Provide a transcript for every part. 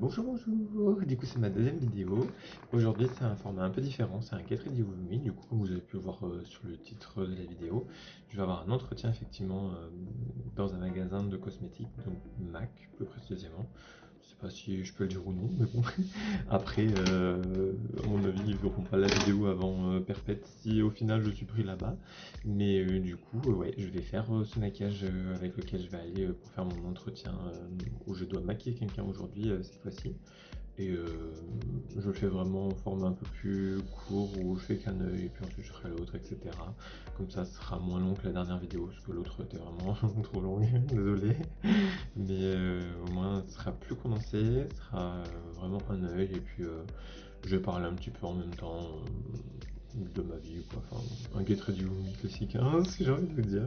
Bonjour, bonjour, du coup c'est ma deuxième vidéo. Aujourd'hui c'est un format un peu différent, c'est un Get Ready With Me. Du coup comme vous avez pu le voir sur le titre de la vidéo, je vais avoir un entretien effectivement dans un magasin de cosmétiques, donc MAC plus précisément. Je sais pas si je peux le dire ou non, mais bon. Après, à mon avis, ils verront pas la vidéo avant perpète si au final je suis pris là-bas. Mais du coup, ouais, je vais faire ce maquillage avec lequel je vais aller pour faire mon entretien où je dois maquiller quelqu'un aujourd'hui cette fois-ci. Et je le fais vraiment en format un peu plus court où je fais qu'un œil et puis ensuite je ferai l'autre, etc. Comme ça, ce sera moins long que la dernière vidéo parce que l'autre était vraiment trop longue, désolé. Mais au moins, ce sera plus condensé, ce sera vraiment un œil et puis je vais parler un petit peu en même temps de ma vie, quoi. Enfin, un Get Ready With Me classique, hein, si j'ai envie de vous dire.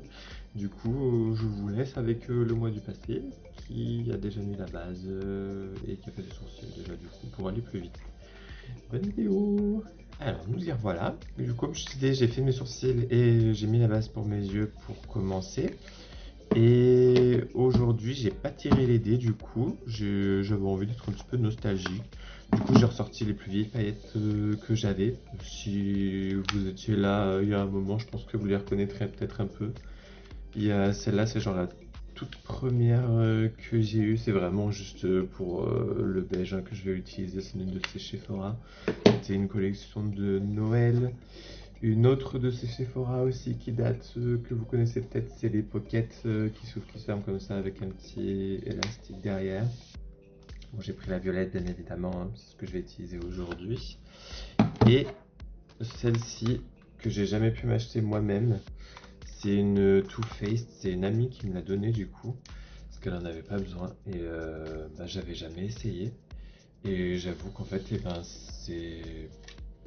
Du coup, je vous laisse avec le mois du passé, qui a déjà mis la base et qui a fait des sourcils déjà, du coup, pour aller plus vite. Bonne vidéo. Alors, nous y revoilà. Du coup, comme je disais, j'ai fait mes sourcils et j'ai mis la base pour mes yeux pour commencer. Et aujourd'hui, j'ai pas tiré les dés, du coup, j'avais envie d'être un petit peu nostalgique. Du coup, j'ai ressorti les plus vieilles paillettes que j'avais. Si vous étiez là il y a un moment, je pense que vous les reconnaîtrez peut-être un peu. Il y a celle-là, c'est genre la toute première que j'ai eue. C'est vraiment juste pour le beige hein, que je vais utiliser. C'est une de ces Sephora. C'était une collection de Noël. Une autre de ces Sephora aussi qui date, que vous connaissez peut-être, c'est les pockets qui s'ouvrent, qui se ferment comme ça avec un petit élastique derrière. Bon, j'ai pris la violette bien évidemment, hein, c'est ce que je vais utiliser aujourd'hui. Et celle-ci que j'ai jamais pu m'acheter moi-même, c'est une Too Faced, c'est une amie qui me l'a donnée du coup, parce qu'elle en avait pas besoin et bah, j'avais jamais essayé. Et j'avoue qu'en fait, eh ben, c'est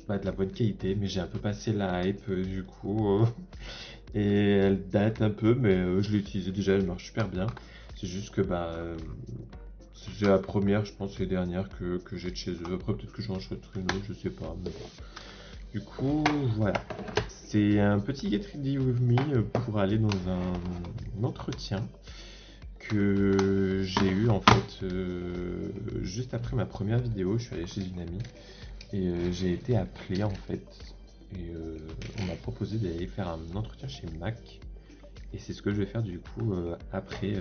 pas de la bonne qualité, mais j'ai un peu passé la hype du coup. Et elle date un peu, mais je l'ai utilisée déjà, elle marche super bien. C'est juste que bah, c'est la première, je pense, et dernière que j'ai de chez eux. Après, peut-être que j'en achèterai une autre, je sais pas. Mais bon. Du coup, voilà. C'est un petit Get Ready With Me pour aller dans un entretien que j'ai eu en fait juste après ma première vidéo. Je suis allé chez une amie et j'ai été appelé en fait. Et on m'a proposé d'aller faire un entretien chez Mac. Et c'est ce que je vais faire du coup après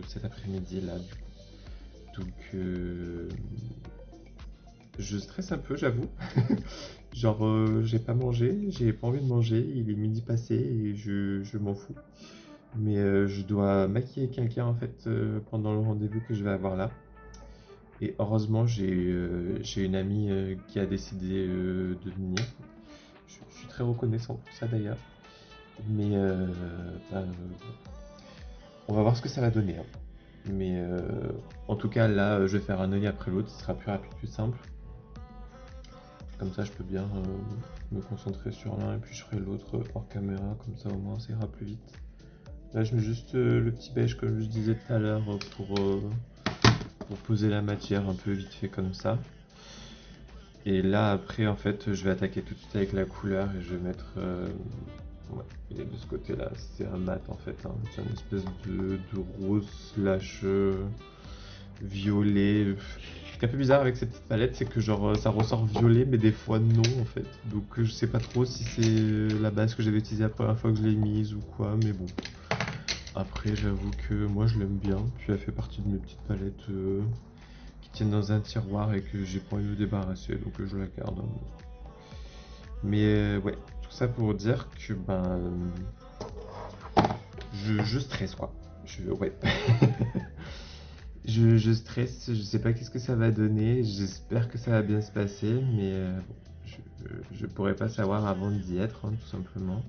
cet après-midi là du coup. Donc je stresse un peu j'avoue. Genre j'ai pas mangé, j'ai pas envie de manger, il est midi passé et je m'en fous. Mais je dois maquiller quelqu'un en fait pendant le rendez-vous que je vais avoir là. Et heureusement j'ai une amie qui a décidé de venir. Je suis très reconnaissant pour ça d'ailleurs. Mais bah, on va voir ce que ça va donner, hein. Mais en tout cas, là, je vais faire un œil après l'autre, ce sera plus rapide, plus simple. Comme ça, je peux bien me concentrer sur l'un et puis je ferai l'autre hors caméra, comme ça au moins ça ira plus vite. Là, je mets juste le petit beige, comme je disais tout à l'heure, pour poser la matière un peu vite fait comme ça. Et là, après, en fait, je vais attaquer tout de suite avec la couleur et je vais mettre. Ouais, il est de ce côté-là, c'est un mat en fait, hein. C'est une espèce de rose slash violet. Ce qui est un peu bizarre avec cette petite palette, c'est que genre ça ressort violet, mais des fois non en fait. Donc je sais pas trop si c'est la base que j'avais utilisée la première fois que je l'ai mise ou quoi, mais bon. Après, j'avoue que moi je l'aime bien. Puis elle fait partie de mes petites palettes qui tiennent dans un tiroir et que j'ai pas envie de me débarrasser, donc je la garde, hein. Mais ouais, tout ça pour dire que ben je stresse quoi. Ouais. Je stresse, je sais pas qu'est-ce que ça va donner, j'espère que ça va bien se passer, mais bon, je pourrais pas savoir avant d'y être, hein, tout simplement.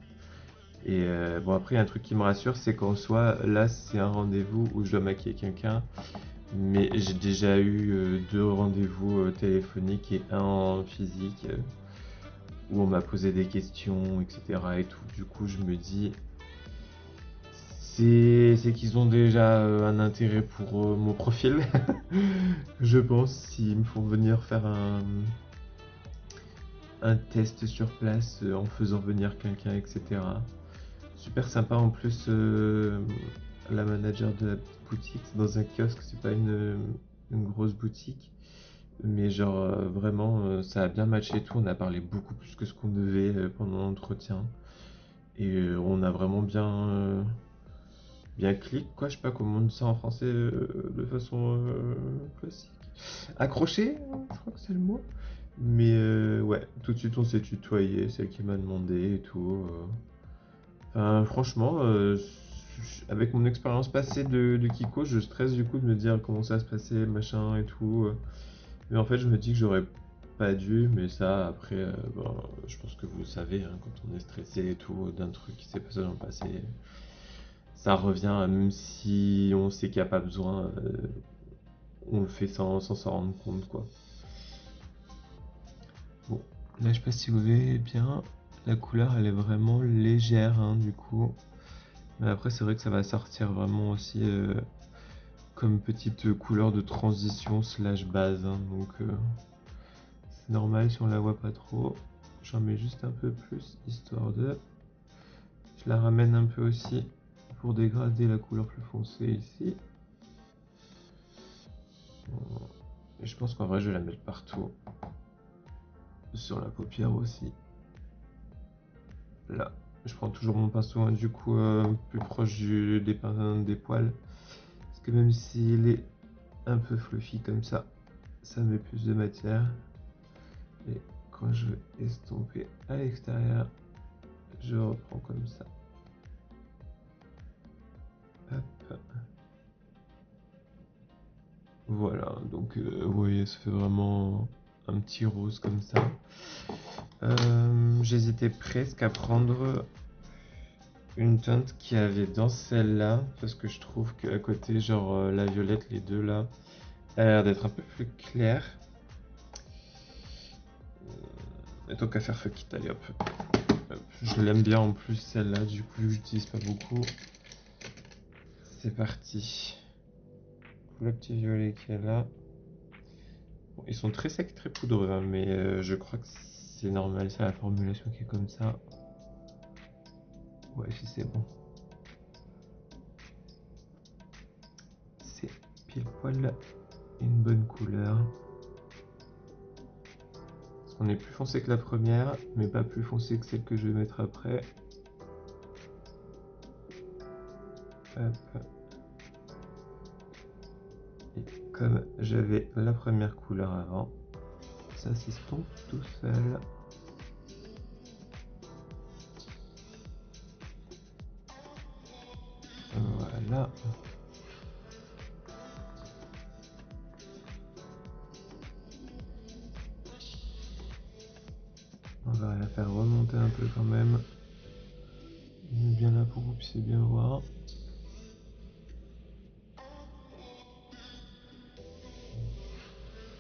Et bon, après, il y a un truc qui me rassure, c'est qu'en soi, là, c'est un rendez-vous où je dois maquiller quelqu'un, mais j'ai déjà eu deux rendez-vous téléphoniques et un en physique où on m'a posé des questions, etc. et tout. Du coup, je me dis, c'est qu'ils ont déjà un intérêt pour mon profil. Je pense s'ils me font venir faire un test sur place en faisant venir quelqu'un, etc. Super sympa en plus la manager de la boutique. C'est dans un kiosque, c'est pas une grosse boutique. Mais genre vraiment ça a bien matché et tout, on a parlé beaucoup plus que ce qu'on devait pendant l'entretien. Et on a vraiment bien clic quoi, je sais pas comment on dit ça en français de façon classique. Accroché, je crois que c'est le mot. Mais ouais, tout de suite on s'est tutoyé, c'est elle qui m'a demandé et tout. Enfin, franchement, avec mon expérience passée de Kiko, je stresse du coup de me dire comment ça va se passer, machin et tout. Mais en fait, je me dis que j'aurais pas dû, mais ça, après, bon, je pense que vous le savez, hein, quand on est stressé et tout, d'un truc qui s'est passé dans le passé, ça revient, même si on sait qu'il n'y a pas besoin, on le fait sans s'en rendre compte, quoi. Bon, là, je sais pas si vous voyez bien, la couleur, elle est vraiment légère, hein, du coup. Mais après, c'est vrai que ça va sortir vraiment aussi comme petite couleur de transition slash base, hein, donc c'est normal si on la voit pas trop. J'en mets juste un peu plus, histoire de... Je la ramène un peu aussi pour dégrader la couleur plus foncée ici. Et je pense qu'en vrai, je vais la mettre partout. Sur la paupière aussi. Là. Je prends toujours mon pinceau, hein, du coup, plus proche des poils. Parce que même s'il est un peu fluffy comme ça met plus de matière. Et quand je vais estomper à l'extérieur, je reprends comme ça. Hop. Voilà, donc vous voyez, ça fait vraiment un petit rose comme ça. J'hésitais presque à prendre une teinte qui avait dans celle-là, parce que je trouve qu'à côté, genre la violette, les deux là, elle a l'air d'être un peu plus claire. Et tant qu'à faire fuck it, allez hop. Je l'aime bien en plus celle-là, du coup j'utilise pas beaucoup. C'est parti. Le petit violet qui est là. Bon, ils sont très secs, très poudreux, hein, mais je crois que c'est normal, c'est la formulation qui est comme ça. Ouais, si c'est bon. C'est pile poil une bonne couleur. On est plus foncé que la première, mais pas plus foncé que celle que je vais mettre après. Hop. Et comme j'avais la première couleur avant, ça s'estompe tout seul. Voilà. On va la faire remonter un peu quand même. Bien là pour que vous puissiez bien voir.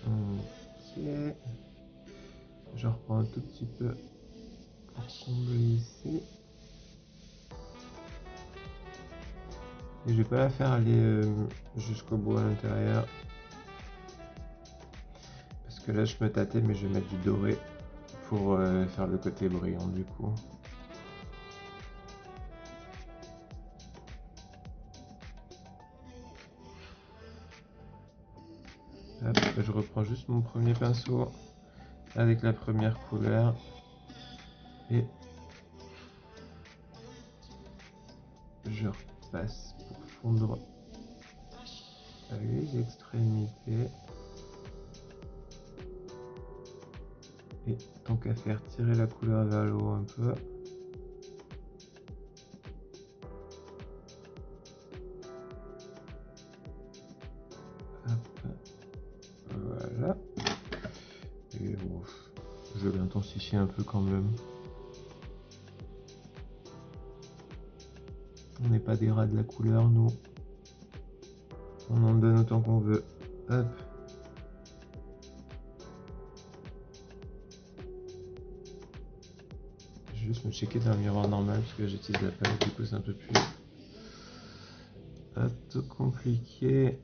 Ok. Je reprends un tout petit peu pour combler ici. Et je vais pas la faire aller jusqu'au bout à l'intérieur. Parce que là je me tâtais, mais je vais mettre du doré pour faire le côté brillant du coup. Hop, je reprends juste mon premier pinceau avec la première couleur et je repasse pour fondre les extrémités. Et tant qu'à faire, tirer la couleur vers le haut un peu. Hop. Voilà. Et bon, je vais l'intensifier un peu quand même. On n'est pas des rats de la couleur, nous. On en donne autant qu'on veut. Hop. Je vais juste me checker dans un miroir normal parce que j'utilise la palette, du coup c'est un peu plus compliqué.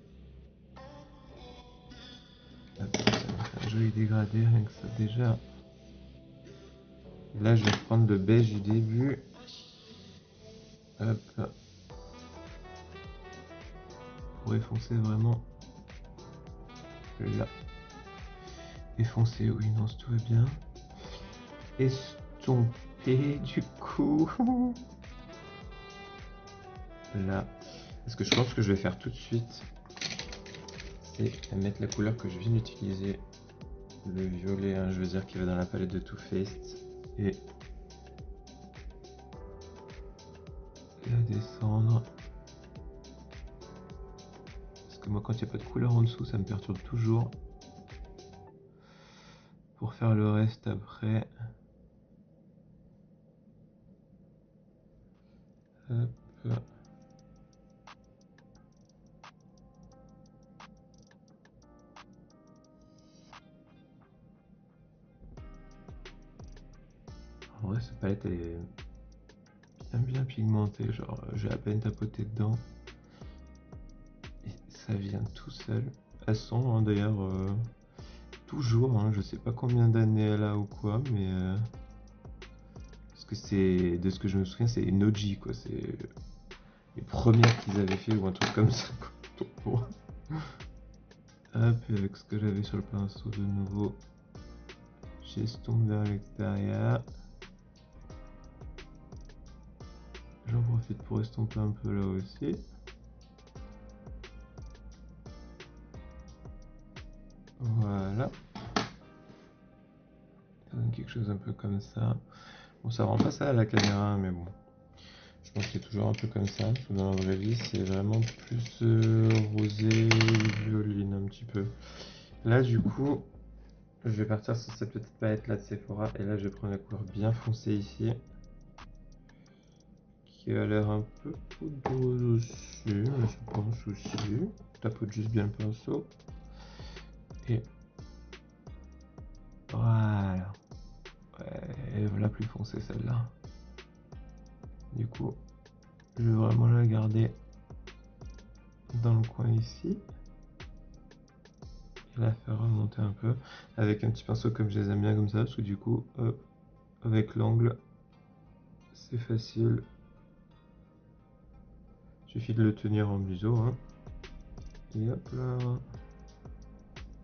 Hop, ça va faire un joli dégradé, rien que ça déjà. Et là je vais prendre le beige du début. Hop. pour effoncer vraiment là. Effoncer, oui, non, tout va bien. Estomper du coup. Là. Ce que je pense que je vais faire tout de suite, c'est mettre la couleur que je viens d'utiliser. Le violet, hein, je veux dire, qui va dans la palette de Too Faced. Et la descendre. Parce que moi, quand il n'y a pas de couleur en dessous, ça me perturbe toujours. Pour faire le reste après. Hop. En vrai, cette palette, elle est bien pigmentée. Genre, j'ai à peine tapoté dedans. Et ça vient tout seul. Elle sent, hein, d'ailleurs, toujours. Hein, je sais pas combien d'années elle a ou quoi, mais... parce que c'est... De ce que je me souviens, c'est une OG, quoi. C'est les premières qu'ils avaient fait ou un truc comme ça, quoi. Hop, avec ce que j'avais sur le pinceau de nouveau, j'estompe vers l'extérieur. J'en profite pour estomper un peu là aussi. Voilà. Ça donne quelque chose un peu comme ça. Bon, ça rend pas ça à la caméra, mais bon. Je pense qu'il est toujours un peu comme ça. Dans la vraie vie, c'est vraiment plus rosé, violine un petit peu. Là, du coup, je vais partir sur cette petite palette là de Sephora. Et là, je vais prendre la couleur bien foncée ici. Qui a l'air un peu poudreuse aussi, mais c'est pas un souci. Tapote juste bien le pinceau. Et voilà. Ouais, la plus foncée celle-là. Du coup, je vais vraiment la garder dans le coin ici. Et la faire remonter un peu. Avec un petit pinceau comme je les aime bien comme ça. Parce que du coup, avec l'angle, c'est facile. Il suffit de le tenir en museau. Hein. Et hop là.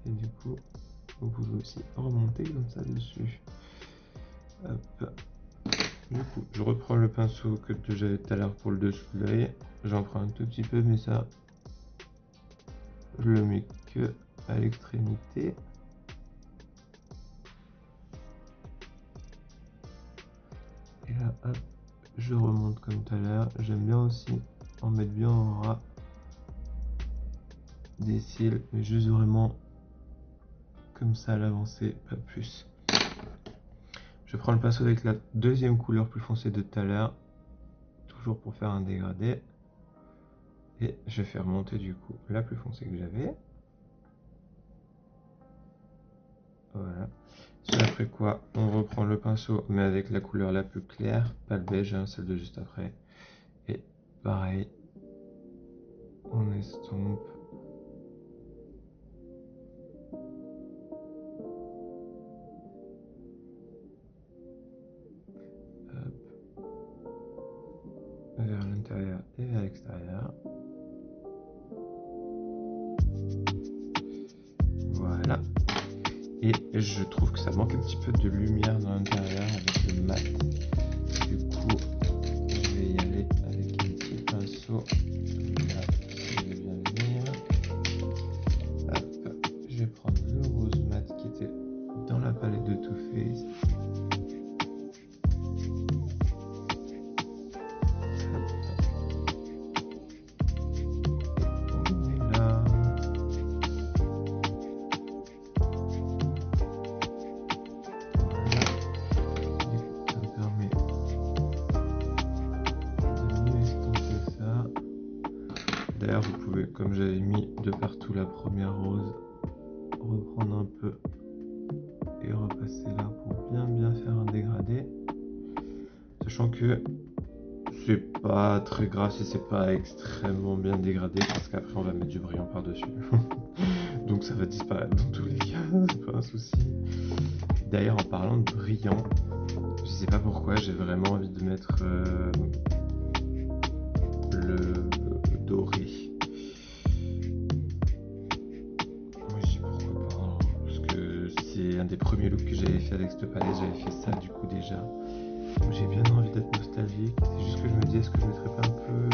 Et du coup, vous pouvez aussi remonter comme ça dessus. Hop. Du coup, je reprends le pinceau que j'avais tout à l'heure pour le dessous de l'œil. J'en prends un tout petit peu, mais ça, je le mets que à l'extrémité. Et là, hop, je remonte comme tout à l'heure. J'aime bien aussi en mettre bien en ras des cils, mais juste vraiment comme ça à l'avancée, pas plus. Je prends le pinceau avec la deuxième couleur plus foncée de tout à l'heure, toujours pour faire un dégradé. Et je fais remonter du coup la plus foncée que j'avais. Voilà. Après quoi, on reprend le pinceau, mais avec la couleur la plus claire, pas le beige, hein, celle de juste après. Et pareil, on estompe. Hop. Vers l'intérieur et vers l'extérieur. Voilà. Et je trouve que ça manque un petit peu de lumière dans l'intérieur avec le mat. Du coup, je vais y aller avec un petit pinceau. Là, je vais bien venir. Hop. Je vais prendre le rose mat qui était dans la palette de Too Faced. D'ailleurs, vous pouvez, comme j'avais mis de partout la première rose, reprendre un peu et repasser là pour bien faire un dégradé. Sachant que c'est pas très grave si c'est pas extrêmement bien dégradé, parce qu'après on va mettre du brillant par-dessus. Donc ça va disparaître dans tous les cas, c'est pas un souci. D'ailleurs, en parlant de brillant, je sais pas pourquoi, j'ai vraiment envie de mettre le doré. des premiers looks que j'avais fait avec cette palette, j'avais fait ça du coup déjà. J'ai bien envie d'être nostalgique, c'est juste que je me dis est-ce que je mettrais pas un peu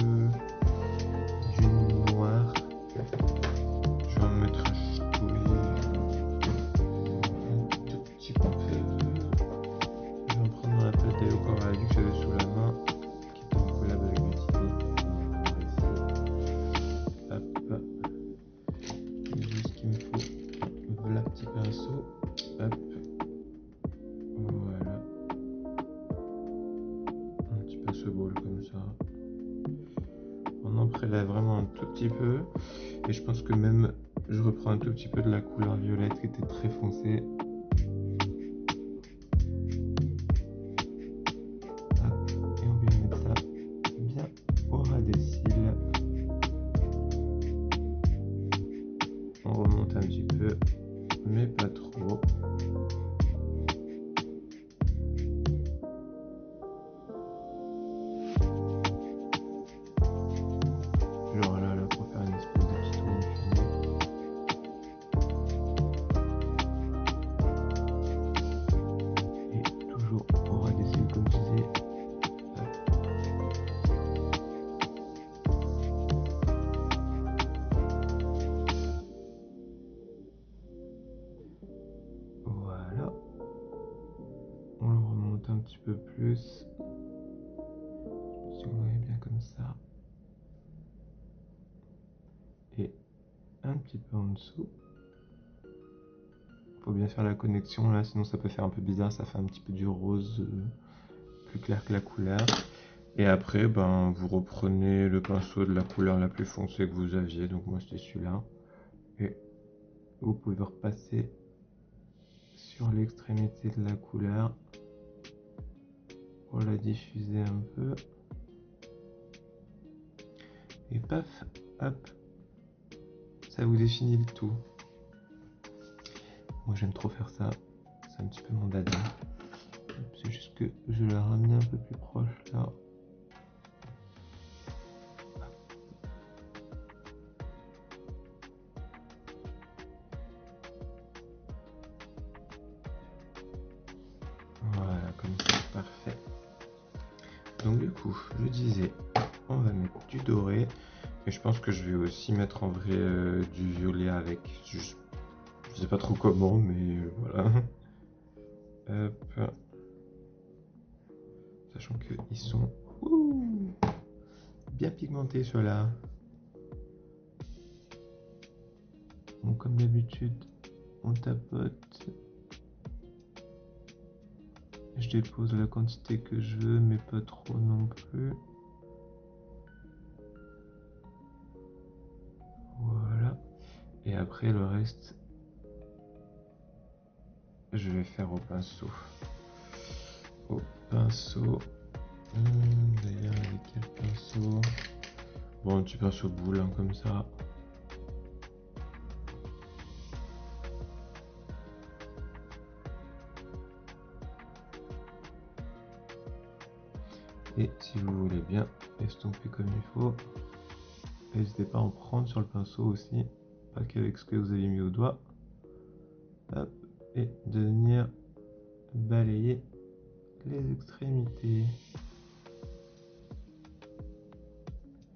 du noir. Je vais en mettre un tout petit peu. Je vais en prendre dans la palette Hello Coralie que j'avais sous la main, qui était en collab avec Beauty. Hop, j'ai ce qu'il me faut. Voilà, petit pinceau. Hop, voilà. Un petit pinceau ball comme ça. On en prélève vraiment un tout petit peu. Et je pense que même je reprends un tout petit peu de la couleur violette qui était très foncée. Hop, et on vient mettre ça bien au ras des cils. On remonte un petit peu, mais pas trop. Genre là pour faire une espèce de petit tour infini. Et toujours au ras des cils comme je disais. Voilà. On le remonte un petit peu plus. Si vous voyez bien comme ça. Et un petit peu en dessous. Faut bien faire la connexion là, sinon ça peut faire un peu bizarre, ça fait un petit peu du rose plus clair que la couleur. Et après, ben, vous reprenez le pinceau de la couleur la plus foncée que vous aviez, donc moi c'était celui-là. Et vous pouvez repasser sur l'extrémité de la couleur pour la diffuser un peu. Et paf, hop, ça vous définit le tout. Moi j'aime trop faire ça, c'est un petit peu mon dada. C'est juste que je l'ai ramené un peu plus proche là. Voilà, comme ça, parfait. Donc du coup, je disais, on va mettre du doré. Et je pense que je vais aussi mettre en vrai du violet avec. Je sais pas trop comment, mais voilà. Hop. Sachant qu'ils sont bien pigmentés ceux-là. Donc comme d'habitude, on tapote. Je dépose la quantité que je veux, mais pas trop non plus. Voilà. Et après le reste, je vais faire au pinceau. Au pinceau. D'ailleurs, avec quel pinceau? Bon, un petit pinceau boule, hein, comme ça. Et si vous voulez bien estomper comme il faut, n'hésitez pas à en prendre sur le pinceau aussi, pas qu'avec ce que vous avez mis au doigt. Hop, et de venir balayer les extrémités.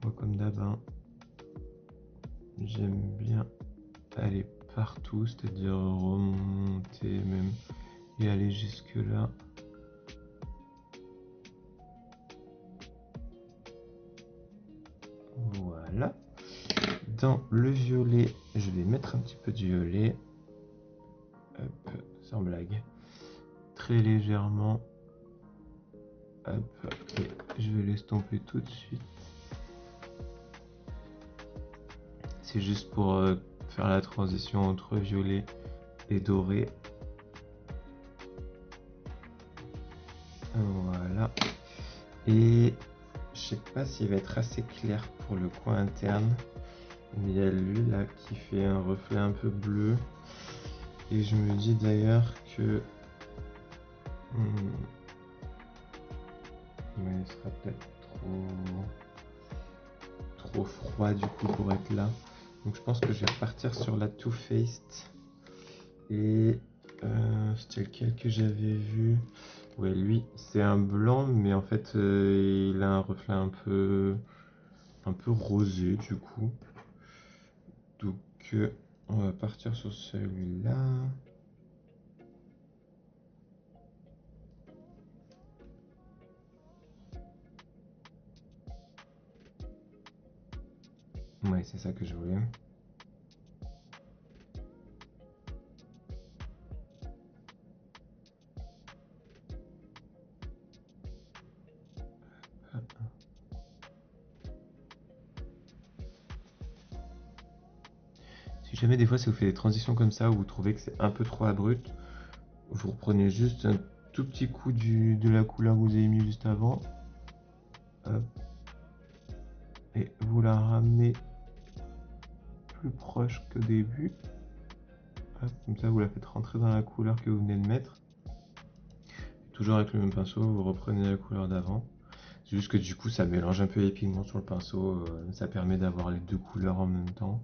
Moi comme d'hab, hein, j'aime bien aller partout, c'est-à-dire remonter même et aller jusque là. Voilà. Dans le violet, je vais mettre un petit peu de violet. Hop, sans blague. Très légèrement. Hop, et je vais l'estomper tout de suite. C'est juste pour faire la transition entre violet et doré. Voilà. Et je sais pas s'il va être assez clair pour le coin interne. Mais il y a lui là qui fait un reflet un peu bleu. Et je me dis d'ailleurs que ouais, il sera peut-être trop froid du coup pour être là. Donc je pense que je vais repartir sur la Too Faced. Et C'était lequel que j'avais vu? Ouais, lui, c'est un blanc, mais en fait, il a un reflet un peu rosé du coup. Donc, on va partir sur celui-là. Ouais, c'est ça que je voulais. Si jamais des fois ça vous fait des transitions comme ça où vous trouvez que c'est un peu trop abrupt, vous reprenez juste un tout petit coup de la couleur que vous avez mis juste avant. Hop. Et vous la ramenez plus proche qu'au début. Hop, comme ça vous la faites rentrer dans la couleur que vous venez de mettre. Toujours avec le même pinceau, vous reprenez la couleur d'avant. C'est juste que du coup ça mélange un peu les pigments sur le pinceau, ça permet d'avoir les deux couleurs en même temps.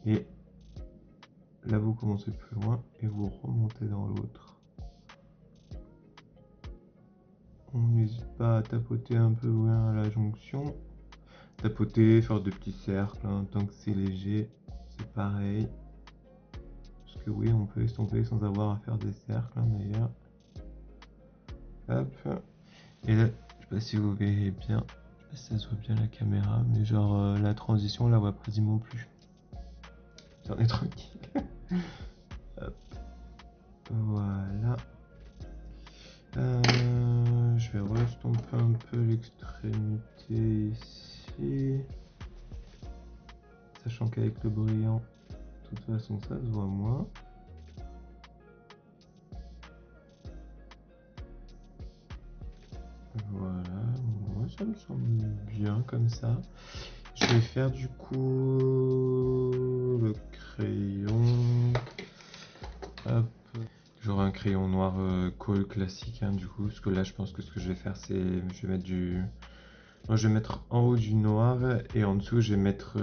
Et là vous commencez plus loin et vous remontez dans l'autre. On n'hésite pas à tapoter un peu loin à la jonction. Tapoter, faire de petits cercles, hein, tant que c'est léger, c'est pareil. Parce que oui, on peut estomper sans avoir à faire des cercles, hein, d'ailleurs. Hop. Et là, je sais pas si vous verrez bien, je sais pas si ça se voit bien la caméra, mais genre la transition, on la voit quasiment plus. J'en ai tranquille. Hop. Voilà. Je vais restomper un peu l'extrémité ici. Sachant qu'avec le brillant, de toute façon, ça se voit moins. Voilà, moi ça me semble bien comme ça. Je vais faire du coup le crayon. Hop. J'aurai un crayon noir colle classique, hein, du coup, parce que là je pense que ce que je vais faire c'est je vais mettre du. Moi je vais mettre en haut du noir et en dessous je vais mettre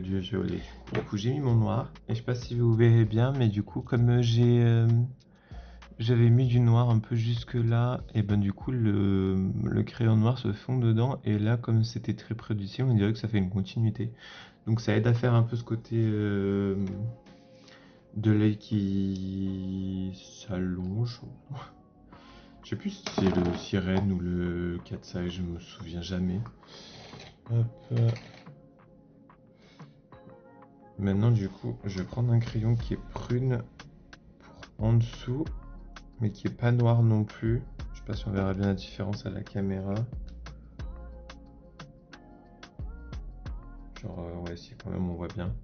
du violet. Du coup j'ai mis mon noir et je sais pas si vous verrez bien, mais du coup comme j'avais mis du noir un peu jusque là, et ben du coup le crayon noir se fond dedans, et là comme c'était très près du ciel, on dirait que ça fait une continuité. Donc ça aide à faire un peu ce côté de l'œil qui s'allonge. Je sais plus si c'est le sirène ou le cat's eye, je me souviens jamais. Hop. Maintenant du coup je vais prendre un crayon qui est prune pour en dessous, mais qui est pas noir non plus. Je sais pas si on verra bien la différence à la caméra. Genre ouais, si quand même on voit bien.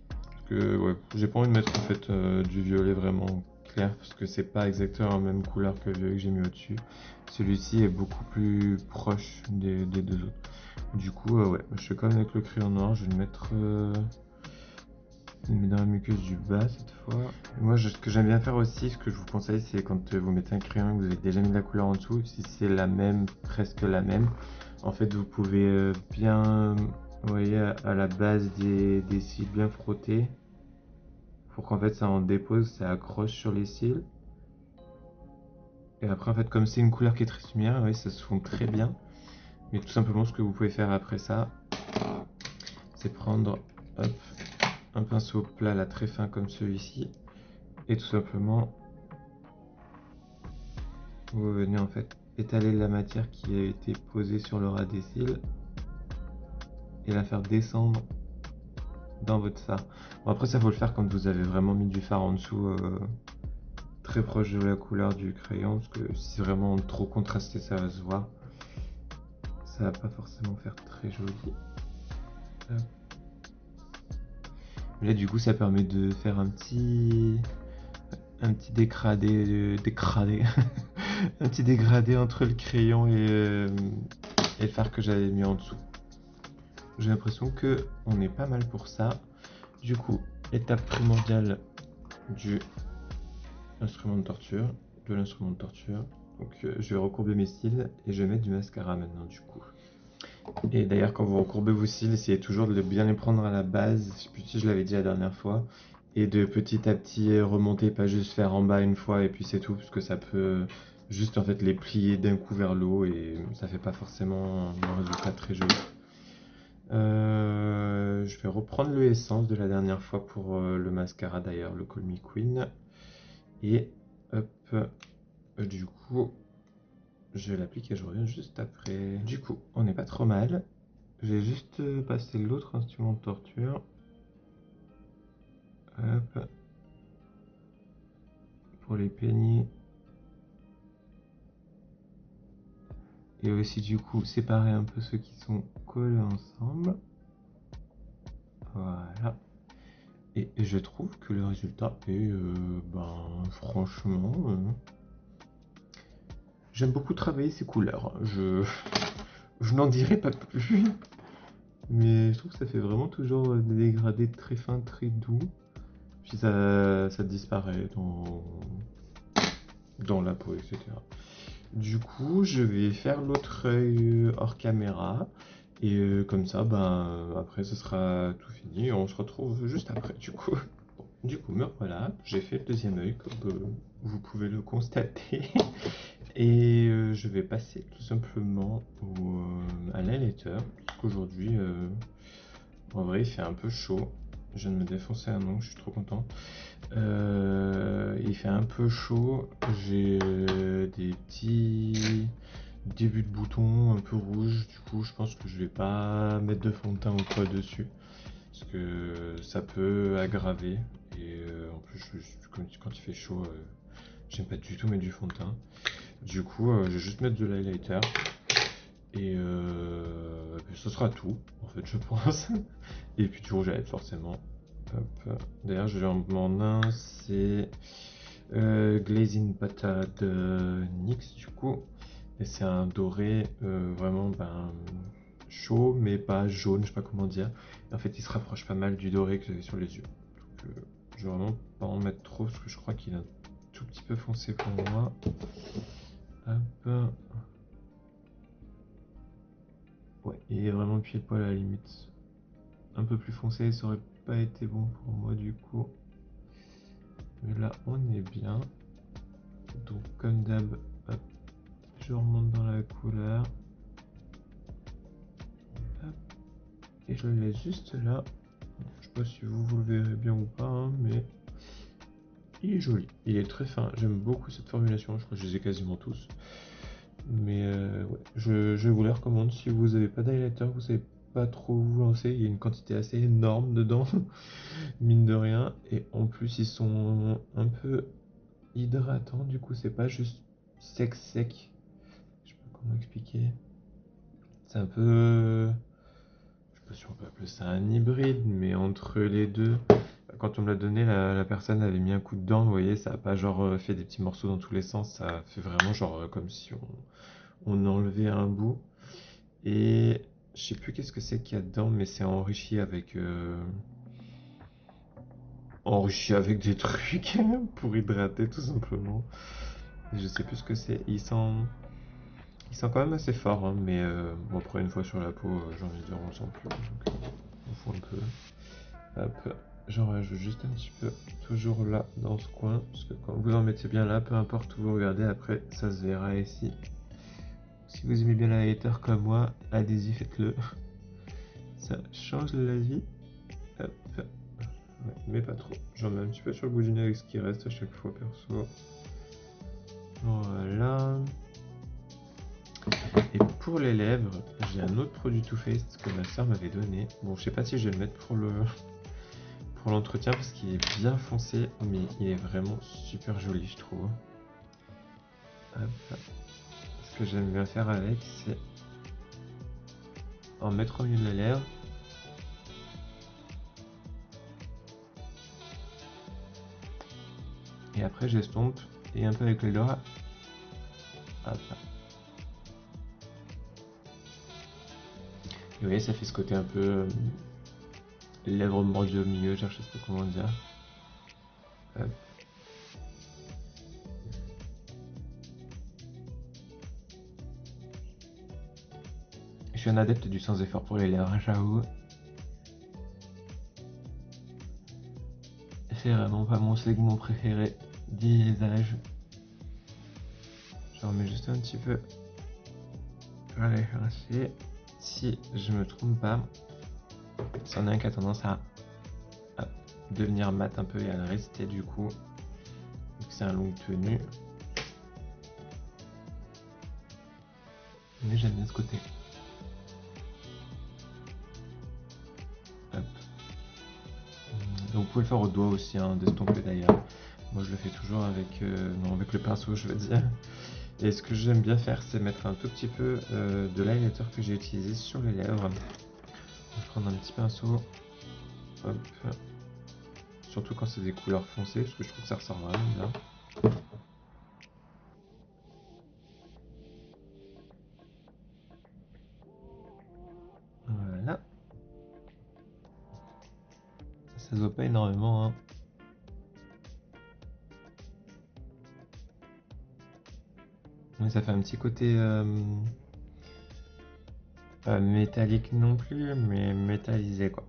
Parce que ouais, j'ai pas envie de mettre en fait du violet vraiment clair, parce que c'est pas exactement la même couleur que le violet que j'ai mis au-dessus. Celui-ci est beaucoup plus proche des deux autres. Du coup ouais, je fais comme avec le crayon noir, je vais le mettre dans la muqueuse du bas cette fois. Et moi ce que j'aime bien faire aussi, ce que je vous conseille, c'est quand vous mettez un crayon et que vous avez déjà mis de la couleur en dessous, si c'est la même, presque la même, en fait vous pouvez bien, vous voyez, à la base des cils bien frottés, pour qu'en fait ça en dépose, ça accroche sur les cils. Et après en fait comme c'est une couleur qui est très similaire, oui, ça se fond très bien. Mais tout simplement ce que vous pouvez faire après ça, c'est prendre hop, un pinceau plat là très fin comme celui-ci, et tout simplement vous venez en fait étaler la matière qui a été posée sur le ras des cils et la faire descendre dans votre fard. Bon, après ça faut le faire quand vous avez vraiment mis du fard en dessous, très proche de la couleur du crayon, parce que si c'est vraiment trop contrasté ça va se voir. Ça va pas forcément faire très joli. Hop. Là du coup ça permet de faire un petit dégradé, un petit dégradé entre le crayon et le fard que j'avais mis en dessous. J'ai l'impression que on est pas mal pour ça. Du coup, étape primordiale du instrument de torture, Donc je vais recourber mes cils et je vais mettre du mascara maintenant du coup. Et d'ailleurs quand vous recourbez vos cils, essayez toujours de bien les prendre à la base. Je sais plus si je l'avais dit la dernière fois. et de petit à petit remonter, pas juste faire en bas une fois et puis c'est tout, parce que ça peut juste en fait les plier d'un coup vers le haut et ça fait pas forcément un résultat très joli. Je vais reprendre le Essence de la dernière fois pour le mascara d'ailleurs, le Call Me Queen. Et hop, du coup, je vais l'appliquer et je reviens juste après. Du coup, on n'est pas trop mal. J'ai juste passé l'autre instrument de torture. Hop, pour les peigner. Et aussi du coup, séparer un peu ceux qui sont collés ensemble. Voilà. Et je trouve que le résultat est, franchement, j'aime beaucoup travailler ces couleurs. Je n'en dirai pas plus. Mais je trouve que ça fait vraiment toujours des dégradés très fins, très doux. Puis ça disparaît dans la peau, etc. Du coup, je vais faire l'autre œil hors caméra. Et comme ça, après, ce sera tout fini. On se retrouve juste après, du coup. Bon, du coup, me voilà. J'ai fait le deuxième œil, comme vous pouvez le constater. Et je vais passer tout simplement à l'highlighter. Parce qu'aujourd'hui, en vrai, il fait un peu chaud. Je viens de me défoncer un ongle, je suis trop content. Il fait un peu chaud. J'ai des petits débuts de boutons un peu rouges. Du coup, je pense que je vais pas mettre de fond de teint ou quoi dessus. Parce que ça peut aggraver. Et en plus, quand il fait chaud, j'aime pas du tout mettre du fond de teint. Du coup, je vais juste mettre de l'highlighter. Et ce sera tout, en fait, je pense. Et puis du rouge à lèvres, forcément. Hop. D'ailleurs, je vais en demander un, c'est Glazing Pata de NYX, du coup. Et c'est un doré vraiment chaud, mais pas jaune, je sais pas comment dire. Et en fait, il se rapproche pas mal du doré que j'avais sur les yeux. Donc, je vais vraiment pas en mettre trop, parce que je crois qu'il est un tout petit peu foncé pour moi. Hop. Ouais, il est vraiment pied poil à la limite. Un peu plus foncé, ça aurait pas été bon pour moi du coup. Mais là, on est bien. Donc, comme d'hab, hop, je remonte dans la couleur. Hop, et je le laisse juste là. Je sais pas si vous le verrez bien ou pas, hein, mais il est joli. Il est très fin. J'aime beaucoup cette formulation. Je crois que je les ai quasiment tous. Mais ouais, je vous les recommande. Si vous n'avez pas d'highlighter, vous savez pas trop vous lancer. Il y a une quantité assez énorme dedans, mine de rien. Et en plus, ils sont un peu hydratants. Du coup, c'est pas juste sec. Je sais pas comment expliquer. C'est un peu. Je sais pas si on peut appeler ça un hybride, mais entre les deux. Quand on me l'a donné, la personne avait mis un coup dedans. Vous voyez, ça a pas genre fait des petits morceaux dans tous les sens. Ça fait vraiment genre comme si on enlevait un bout. Et je sais plus qu'est-ce que c'est qu'il y a dedans, mais c'est enrichi avec des trucs pour hydrater tout simplement. Et je sais plus ce que c'est. Il sent quand même assez fort, hein, mais bon, après une fois sur la peau, j'ai envie de dire on le sent plus. Donc on fout un peu. Hop, j'en rajoute juste un petit peu, toujours là dans ce coin, parce que quand vous en mettez bien là, peu importe où vous regardez, après ça se verra ici. Si vous aimez bien la hater comme moi, allez-y, faites-le. Ça change la vie. Hop. Ouais, mais pas trop. J'en mets un petit peu sur le bout du nez avec ce qui reste à chaque fois, perso. Voilà. Et pour les lèvres, j'ai un autre produit Too Faced que ma soeur m'avait donné. Bon, je sais pas si je vais le mettre pour l'entretien parce qu'il est bien foncé, mais il est vraiment super joli, je trouve. Hop. Ce que j'aime bien faire avec, c'est en mettre au milieu de la lèvre. Et après, j'estompe et un peu avec le doigt. Hop. Et vous voyez, ça fait ce côté un peu lèvres mordues au milieu, je sais pas comment dire. Hop. Je suis un adepte du sans effort pour les lèvres, j'avoue. c'est vraiment pas mon segment préféré d'usage. Je remets juste un petit peu. Je vais aller chercher. Si je me trompe pas, c'en est un qui a tendance à devenir mat un peu et à le rester du coup. C'est un longue tenue. Mais j'aime bien ce côté. Hop. Donc vous pouvez le faire au doigt aussi, hein, d'estomper d'ailleurs. Moi je le fais toujours avec, non, avec le pinceau je veux dire. Et ce que j'aime bien faire c'est mettre un tout petit peu de l'highlighter que j'ai utilisé sur les lèvres. Je vais prendre un petit pinceau. Hop. Surtout quand c'est des couleurs foncées parce que je trouve que ça ressort vraiment bien. Voilà. Ça se voit pas énormément, hein. Mais ça fait un petit côté pas métallique non plus, mais métallisé quoi.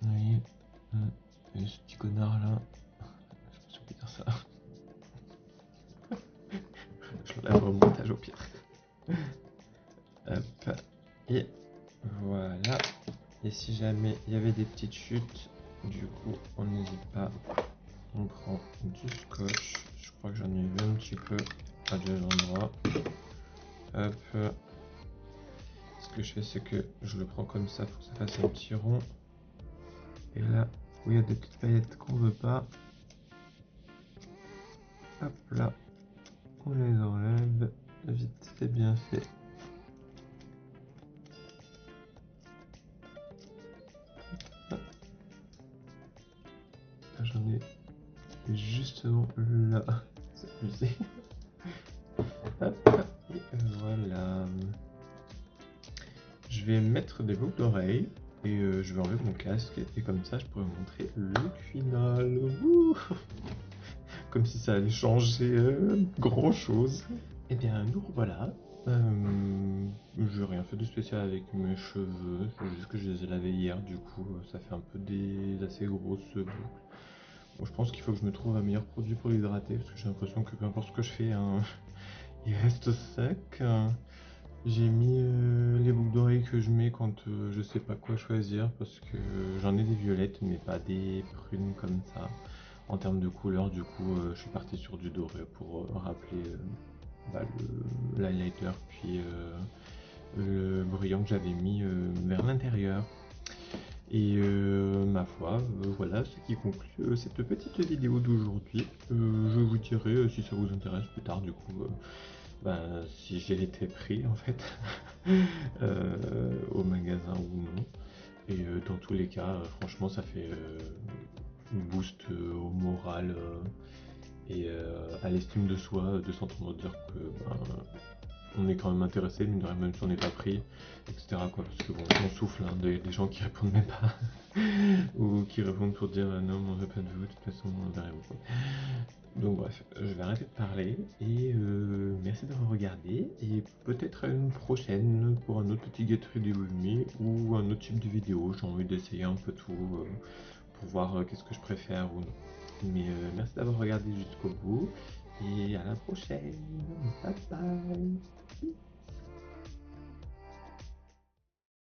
Oui, et ce petit connard là, je me suis oublié de dire ça. Je l'enlève au montage au pire. Hop, et voilà. Et si jamais il y avait des petites chutes, du coup on n'hésite pas. On prend du scotch. Je crois que j'en ai vu un petit peu à deux endroits. Hop. Ce que je fais, c'est que je le prends comme ça pour que ça fasse un petit rond. Et là où il y a des petites paillettes qu'on veut pas, hop là, on les enlève. Vite fait, bien fait. J'en ai justement là. C'est abusé. Hop, et voilà. Je vais mettre des boucles d'oreilles et je vais enlever mon casque et comme ça je pourrais vous montrer le final. Ouh, comme si ça allait changer grand chose. Et bien nous voilà. Je n'ai rien fait de spécial avec mes cheveux, c'est juste que je les ai lavés hier, du coup ça fait un peu des assez grosses boucles. Bon, je pense qu'il faut que je me trouve un meilleur produit pour l'hydrater parce que j'ai l'impression que peu importe ce que je fais, hein, il reste sec. J'ai mis les boucles d'oreilles que je mets quand je sais pas quoi choisir parce que j'en ai des violettes mais pas des prunes comme ça. En termes de couleur, du coup, je suis parti sur du doré pour rappeler l'highlighter puis le brillant que j'avais mis vers l'intérieur. Et ma foi, voilà ce qui conclut cette petite vidéo d'aujourd'hui. Je vous dirai si ça vous intéresse plus tard, du coup, si j'ai été pris en fait au magasin ou non. Et dans tous les cas, franchement, ça fait boost au moral et à l'estime de soi de s'entendre dire que on est quand même intéressé, mine de rien, même si on n'est pas pris, etc. Quoi, parce que bon, on souffle hein, des gens qui répondent même pas ou qui répondent pour dire non, mais on veut pas de vous, de toute façon, verrez-vous. Donc bref, je vais arrêter de parler et merci d'avoir regardé et peut-être à une prochaine pour un autre petit Get Ready With Me ou un autre type de vidéo. J'ai envie d'essayer un peu tout pour voir qu'est-ce que je préfère ou non. Mais merci d'avoir regardé jusqu'au bout et à la prochaine. Bye bye.